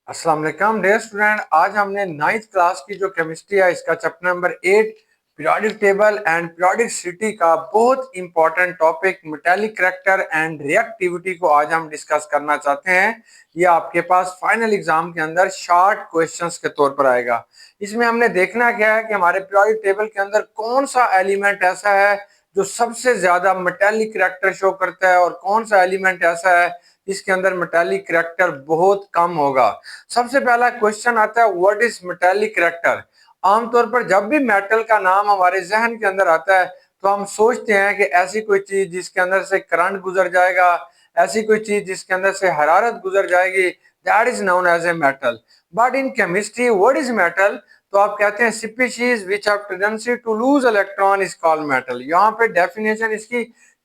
अस्सलाम वालेकुम dear student. आज हमने नाइन्थ क्लास की जो केमिस्ट्री है इसका chapter number 8 periodic table and periodicity का बहुत important topic metallic character and reactivity को आज हम डिस्कस करना चाहते हैं। ये आपके पास फाइनल एग्जाम के अंदर शॉर्ट क्वेश्चंस के तौर पर आएगा। इसमें हमने देखना क्या है कि हमारे पीरियोडिक टेबल के अंदर कौन सा एलिमेंट ऐसा है जो सबसे ज्यादा मेटालिक करैक्टर शो करता है और कौन सा एलिमेंट ऐसा है इसके अंदर मेटालिक करैक्टर बहुत कम होगा। सबसे पहला क्वेश्चन आता है व्हाट इज मेटालिक करैक्टर। आमतौर पर जब भी मेटल का नाम हमारे जहन के अंदर आता है तो हम सोचते हैं कि ऐसी कोई चीज जिसके अंदर से करंट गुजर जाएगा, ऐसी कोई चीज जिसके अंदर से हरारत गुजर जाएगी, that is known as a metal. But in chemistry what is metal? तो आप कहते हैं species which have tendency to lose electron is called metal. यहाँ पे डेफिनेशन इसकी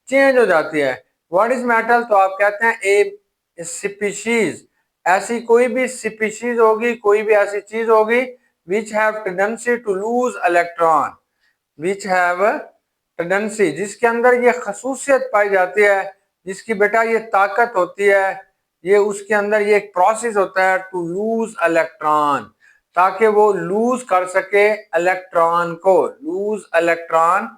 चेंज हो जाती है। What is metal? तो आप कहते हैं ए स्पीशीज, ऐसी कोई भी स्पीशीज होगी, कोई भी ऐसी चीज होगी which have tendency to lose electron, which have tendency, जिसके अंदर ये खसूसियत पाई जाती है, जिसकी बेटा ये ताकत होती है, ये उसके अंदर ये एक प्रोसेस होता है टू लूज इलेक्ट्रॉन, ताकि वो लूज कर सके इलेक्ट्रॉन को। Loose electron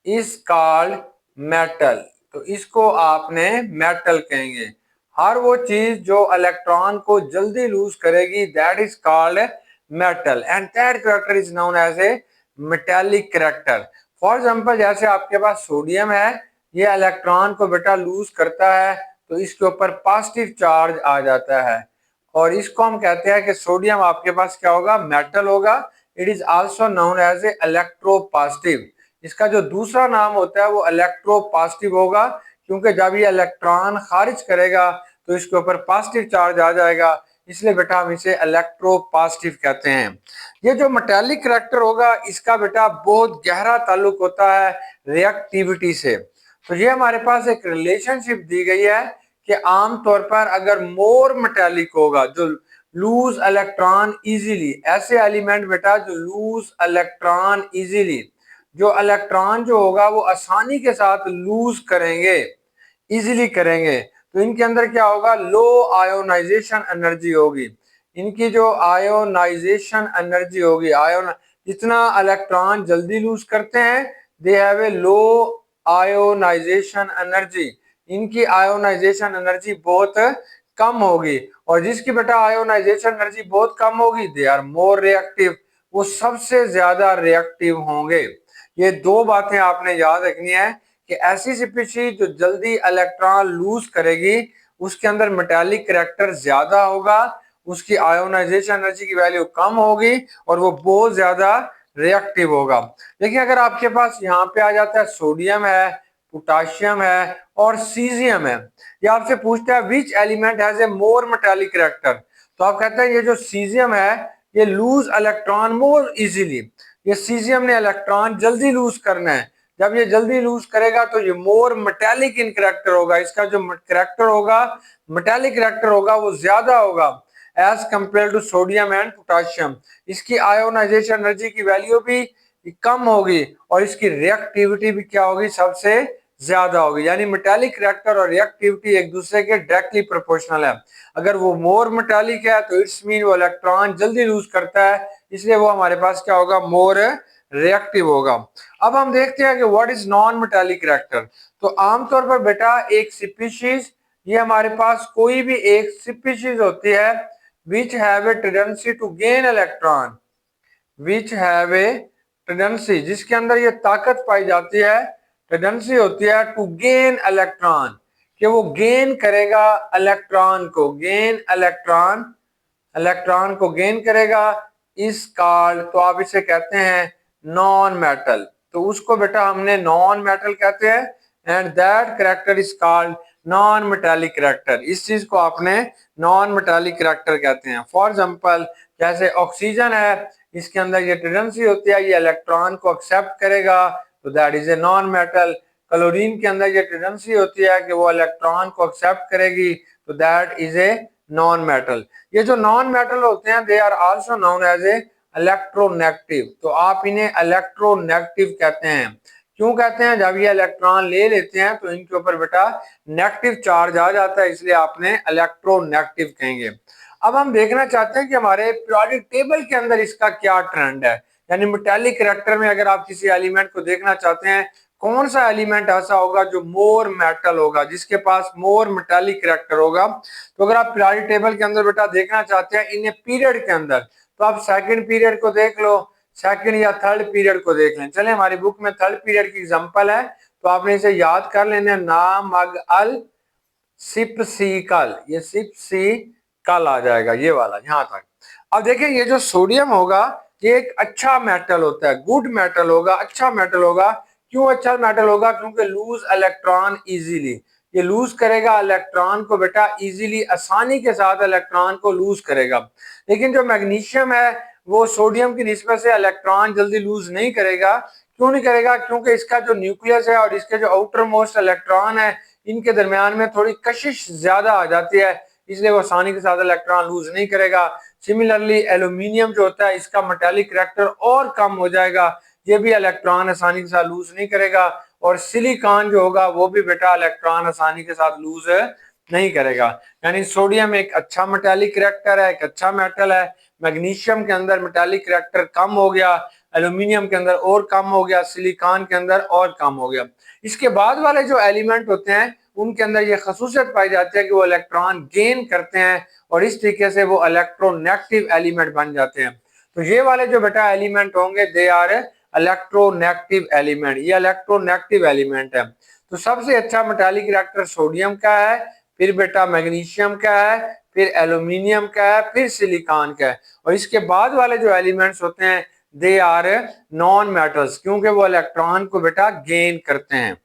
is called metal. तो इसको आपने मेटल कहेंगे। हर वो चीज जो इलेक्ट्रॉन को जल्दी लूज करेगी that is called metal and that character is known as a metallic character. For example जैसे आपके पास सोडियम है, ये इलेक्ट्रॉन को बेटा लूज करता है तो इसके ऊपर पॉजिटिव चार्ज आ जाता है और इसको हम कहते हैं कि सोडियम आपके पास क्या होगा, मेटल होगा। It is also known as a electropositive. इसका जो दूसरा नाम होता है वो इलेक्ट्रोपॉजिटिव होगा, क्योंकि जब ये इलेक्ट्रॉन खारिज करेगा तो इसके ऊपर पॉजिटिव चार्ज आ जाएगा, इसलिए बेटा हम इसे इलेक्ट्रोपॉजिटिव कहते हैं। ये जो मेटालिक करैक्टर होगा इसका बेटा बहुत गहरा ताल्लुक होता है रिएक्टिविटी से। तो ये हमारे पास एक रिलेशनशिप दी गई है कि आमतौर पर अगर मोर मेटालिक होगा, जो लूज इलेक्ट्रॉन इजीली, ऐसे एलिमेंट बेटा जो लूज इलेक्ट्रॉन इजीली, जो इलेक्ट्रॉन जो होगा वो आसानी के साथ लूज करेंगे, इजीली करेंगे, तो इनके अंदर क्या होगा, लो आयोनाइजेशन एनर्जी होगी। इनकी जो आयोनाइजेशन एनर्जी होगी, आयोन, जितना इलेक्ट्रॉन जल्दी लूज करते हैं they have a low ionization energy, इनकी आयोनाइजेशन एनर्जी बहुत कम होगी। और जिसकी बेटा आयोनाइजेशन एनर्जी बहुत कम होगी दे आर मोर रिएक्टिव, वो सबसे ज्यादा रिएक्टिव होंगे। ये दो बातें आपने याद रखनी है कि ऐसी स्पीशीज जो जल्दी इलेक्ट्रॉन लूज करेगी उसके अंदर मेटालिक करैक्टर ज्यादा होगा, उसकी आयोनाइजेशन एनर्जी की वैल्यू कम होगी और वो बहुत ज्यादा रिएक्टिव होगा। देखिए अगर आपके पास यहाँ पे आ जाता है सोडियम है, पोटाशियम है और सीजियम है, ये आपसे पूछता है which element has a more metallic character, तो आप कहते हैं ये जो सीजियम है ये लूज इलेक्ट्रॉन मोर इजीली, ये सीजियम ने इलेक्ट्रॉन जल्दी लूज करना है। जब ये जल्दी लूज करेगा तो ये मोर मेटालिक इन करैक्टर होगा, इसका जो करैक्टर होगा, मेटालिक करैक्टर होगा वो ज्यादा होगा as compare to sodium and potassium. इसकी आयोनाइजेशन एनर्जी की वैल्यू भी कम होगी और इसकी रिएक्टिविटी भी क्या होगी, सबसे ज्यादा होगी। यानी मेटालिक करैक्टर और रिएक्टिविटी एक दूसरे के डायरेक्टली प्रोपोर्शनल है। अगर वो मोर मेटालिक है तो इट्स मीन वो इलेक्ट्रॉन जल्दी लूज करता है, इसलिए वो हमारे पास क्या होगा, मोर रिएक्टिव होगा। अब हम देखते हैं कि what is non metallic character. तो आमतौर पर बेटा एक स्पीशीज, ये हमारे पास कोई भी एक स्पीशीज होती है which have a tendency to gain electron, which have a tendency, जिसके अंदर ये ताकत पाई जाती है, टेंडेंसी होती है टू गेन इलेक्ट्रॉन, कि वो गेन करेगा इलेक्ट्रॉन को, गेन इलेक्ट्रॉन, इलेक्ट्रॉन को गेन करेगा, इस कॉल्ड, तो आप इसे कहते हैं नॉन मेटल। तो उसको बेटा हमने नॉन मेटल कहते हैं and that character is called non metallic character. इस चीज को आपने नॉन मेटालिक करैक्टर कहते हैं। फॉर एग्जांपल जैसे ऑक्सीजन है, इसके अंदर ये टेंडेंसी होती है ये इलेक्ट्रॉन को एक्सेप्ट करेगा, तो that is a non metal. Chlorine के अंदर ये टेंडेंसी होती है कि वो इलेक्ट्रॉन को एक्सेप्ट करेगी, तो that is a non metal. ये जो नॉन मेटल होते हैं they are also known as a electronegative, तो आप इन्हें इलेक्ट्रोनेगेटिव कहते हैं। क्यों कहते हैं, जब ये इलेक्ट्रॉन ले लेते हैं तो इनके ऊपर बेटा नेगेटिव चार्ज आ जाता है, इसलिए आपने इलेक्ट्रोनेगेटिव कहेंगे। अब हम देखना चाहते हैं कि हमारे पीरियोडिक टेबल के अंदर इसका क्या ट्रेंड है, यानी मेटालिक कैरेक्टर में अगर आप किसी एलिमेंट को देखना चाहते हैं, कौन सा एलिमेंट ऐसा होगा जो मोर मेटल होगा, जिसके पास मोर मेटालिक कैरेक्टर होगा। तो अगर आप पीरियोडिक टेबल के अंदर बेटा देखना चाहते हैं इन पीरियड के अंदर, तो आप सेकंड पीरियड को देख लो, सेकंड या थर्ड पीरियड को देख लें। चले हमारी बुक में थर्ड पीरियड की एग्जांपल है, तो आपने इसे याद कर लेना, ना मग अल सिप सी कल, ये सिप सी कल आ जाएगा, ये वाला यहां तक। अब देखिए ये जो सोडियम होगा ये एक अच्छा मेटल होता है, गुड मेटल होगा, अच्छा मेटल होगा। क्यों अच्छा मेटल होगा? क्योंकि लूज इलेक्ट्रॉन इजीली, ये लूज करेगा इलेक्ट्रॉन को बेटा इजीली, आसानी के साथ इलेक्ट्रॉन को लूज करेगा। लेकिन जो मैग्नीशियम है वो सोडियम की निस्बत से इलेक्ट्रॉन जल्दी लूज नहीं करेगा। क्यों नहीं करेगा? क्योंकि इसका जो न्यूक्लियस है और इसके जो आउटर मोस्ट इलेक्ट्रॉन है इनके दरमियान में थोड़ी कशिश ज्यादा आ जाती है, इसलिए वो आसानी के साथ इलेक्ट्रॉन लूज नहीं करेगा। सिमिलरली एल्यूमिनियम जो होता है इसका मेटालिक कैरेक्टर और कम हो जाएगा, ये भी इलेक्ट्रॉन आसानी के साथ लूज नहीं करेगा। और सिलिकॉन जो होगा वो भी बेटा इलेक्ट्रॉन आसानी के साथ लूज नहीं करेगा। यानी सोडियम एक अच्छा मेटालिक कैरेक्टर है, एक अच्छा मेटल है। मैग्नीशियम के अंदर मेटालिक कैरेक्टर कम हो गया, एल्यूमिनियम के अंदर और कम हो गया, सिलिकॉन के अंदर और कम हो गया। इसके बाद वाले जो एलिमेंट होते हैं उनके अंदर ये खसूसियत पाई जाती है कि वो इलेक्ट्रॉन गेन करते हैं और इस तरीके से वो इलेक्ट्रोनेगेटिव एलिमेंट बन जाते हैं। तो ये वाले जो बेटा एलिमेंट होंगे दे आर इलेक्ट्रोनेगेटिव एलिमेंट, ये इलेक्ट्रोनेगेटिव एलिमेंट है। तो सबसे अच्छा मेटालिक रिएक्टर सोडियम का है, फिर बेटा मैग्नीशियम का है, फिर एल्यूमिनियम का है, फिर सिलिकॉन का है। और इसके बाद वाले जो एलिमेंट्स होते हैं दे आर नॉन मेटल्स, क्योंकि वो इलेक्ट्रॉन को बेटा गेन करते हैं।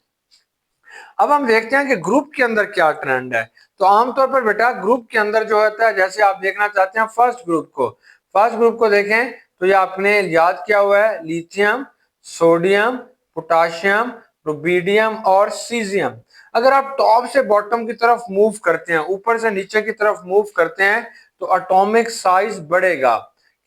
अब हम देखते हैं कि ग्रुप के अंदर क्या ट्रेंड है। तो आमतौर पर बेटा ग्रुप के अंदर जो होता है, जैसे आप देखना चाहते हैं फर्स्ट ग्रुप को, फर्स्ट ग्रुप को देखें तो ये आपने याद किया हुआ है, लिथियम, सोडियम, पोटाशियम, रुबिडियम और सीजियम। अगर आप टॉप से बॉटम की तरफ मूव करते हैं, ऊपर से नीचे की तरफ मूव करते हैं, तो एटॉमिक साइज बढ़ेगा,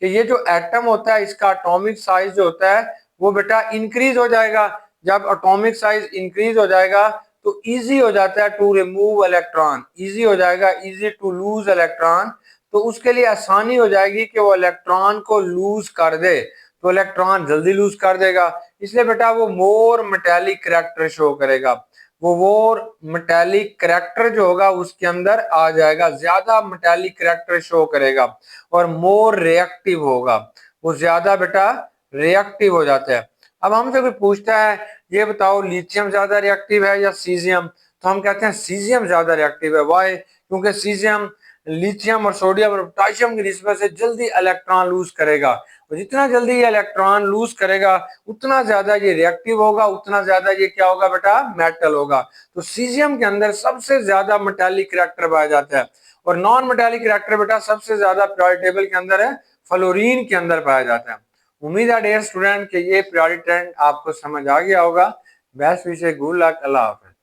कि ये जो एटम होता है इसका एटॉमिक साइज जो होता है वो बेटा इंक्रीज हो जाएगा। जब एटॉमिक साइज इंक्रीज हो जाएगा तो इजी हो जाता है टू रिमूव इलेक्ट्रॉन, इजी हो जाएगा, इजी टू लूज इलेक्ट्रॉन। तो उसके लिए आसानी हो जाएगी कि वो इलेक्ट्रॉन को लूज कर दे, तो इलेक्ट्रॉन जल्दी लूज कर देगा। इसलिए बेटा वो मोर मेटालिक कैरेक्टर शो करेगा, वो मोर मेटालिक कैरेक्टर जो होगा उसके अंदर आ जाएगा, ज्यादा मेटालिक कैरेक्टर शो करेगा और मोर रिएक्टिव होगा, वो ज्यादा बेटा रिएक्टिव हो जाता है। अब हमसे कोई पूछता है ये बताओ लिथियम ज्यादा रिएक्टिव है या सीजियम, तो हम कहते हैं सीजियम ज्यादा रिएक्टिव है। वाई? क्योंकि सीजियम लिथियम और सोडियम और पोटेशियम की निस्बत से जल्दी इलेक्ट्रॉन लूज करेगा, और जितना जल्दी ये इलेक्ट्रॉन लूज करेगा उतना ज्यादा ये रिएक्टिव होगा, उतना ज्यादा ये क्या होगा बेटा मेटल होगा। तो सीजियम के अंदर सबसे ज्यादा मेटालिक कैरेक्टर पाया जाता है, और नॉन मेटालिक कैरेक्टर बेटा सबसे ज्यादा पीरियोडिक टेबल के अंदर है, फ्लोरीन के अंदर पाया जाता है। उम्मीद है डियर स्टूडेंट कि ये पीरियोडिक ट्रेंड आपको समझ आ गया होगा। बेस्ट विशेष, गुड लक, अल्लाह हाफिज।